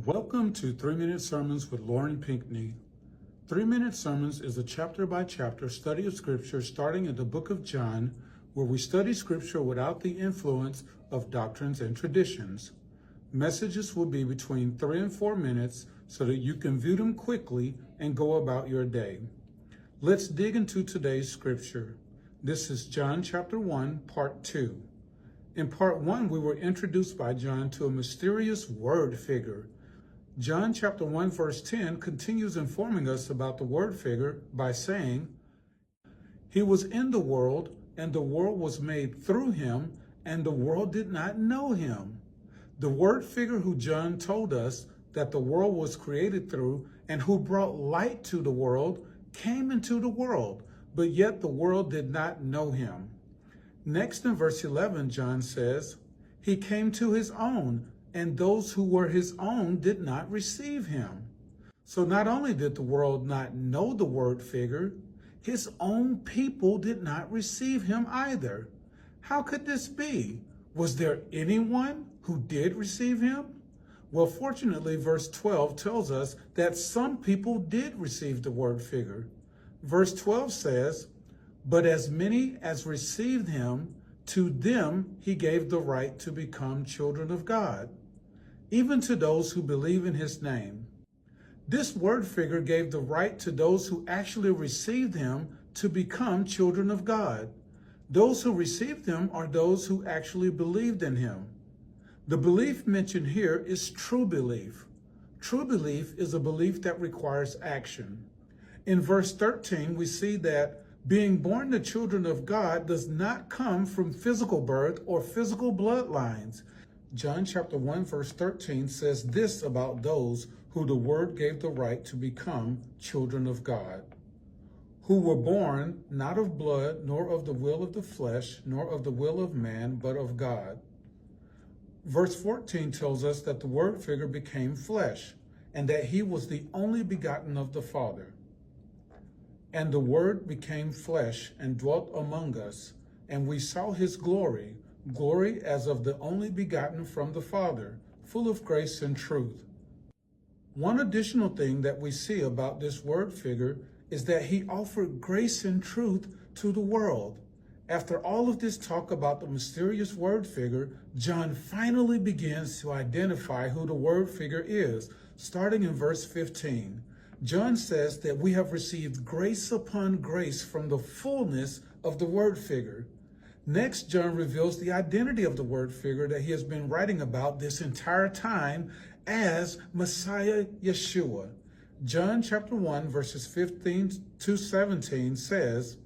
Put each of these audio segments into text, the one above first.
Welcome to 3-Minute Sermons with Loren Pinkney. 3-Minute Sermons is a chapter-by-chapter study of Scripture starting in the book of John, where we study Scripture without the influence of doctrines and traditions. Messages will be between 3 and 4 minutes so that you can view them quickly and go about your day. Let's dig into today's Scripture. This is John chapter 1, part 2. In part 1, we were introduced by John to a mysterious word figure. John chapter 1 verse 10 continues informing us about the word figure by saying, "He was in the world, and the world was made through him, and the world did not know him." The word figure who John told us that the world was created through and who brought light to the world came into the world, but yet the world did not know him. Next in verse 11, John says, "He came to his own, and those who were his own did not receive him." So not only did the world not know the word figure, his own people did not receive him either. How could this be? Was there anyone who did receive him? Well, fortunately, verse 12 tells us that some people did receive the word figure. Verse 12 says, "But as many as received him, to them he gave the right to become children of God, even to those who believe in his name." This word figure gave the right to those who actually received him to become children of God. Those who received him are those who actually believed in him. The belief mentioned here is true belief. True belief is a belief that requires action. In verse 13, we see that being born the children of God does not come from physical birth or physical bloodlines. John chapter 1 verse 13 says this about those who the word gave the right to become children of God, who were born not of blood, nor of the will of the flesh, nor of the will of man, but of God. Verse 14 tells us that the word figure became flesh, and that he was the only begotten of the Father. "And the word became flesh and dwelt among us, and we saw his glory, glory as of the only begotten from the Father, full of grace and truth." One additional thing that we see about this word figure is that he offered grace and truth to the world. After all of this talk about the mysterious word figure, John finally begins to identify who the word figure is, starting in verse 15. John says that we have received grace upon grace from the fullness of the word figure. Next, John reveals the identity of the word figure that he has been writing about this entire time as Messiah Yeshua. John chapter 1 verses 15 to 17 says,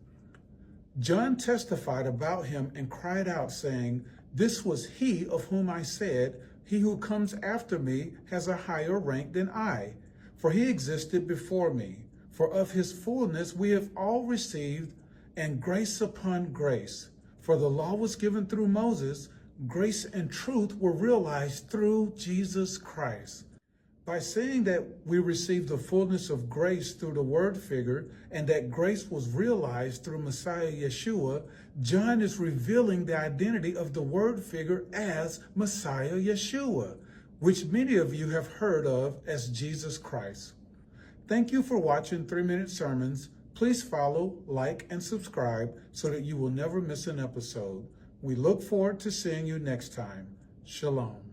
"John testified about him and cried out, saying, 'This was he of whom I said, he who comes after me has a higher rank than I, for he existed before me. For of his fullness we have all received, and grace upon grace. For the law was given through Moses, grace and truth were realized through Jesus Christ.'" By saying that we received the fullness of grace through the word figure and that grace was realized through Messiah Yeshua, John is revealing the identity of the word figure as Messiah Yeshua, which many of you have heard of as Jesus Christ. Thank you for watching 3-Minute Sermons. Please follow, like, and subscribe so that you will never miss an episode. We look forward to seeing you next time. Shalom.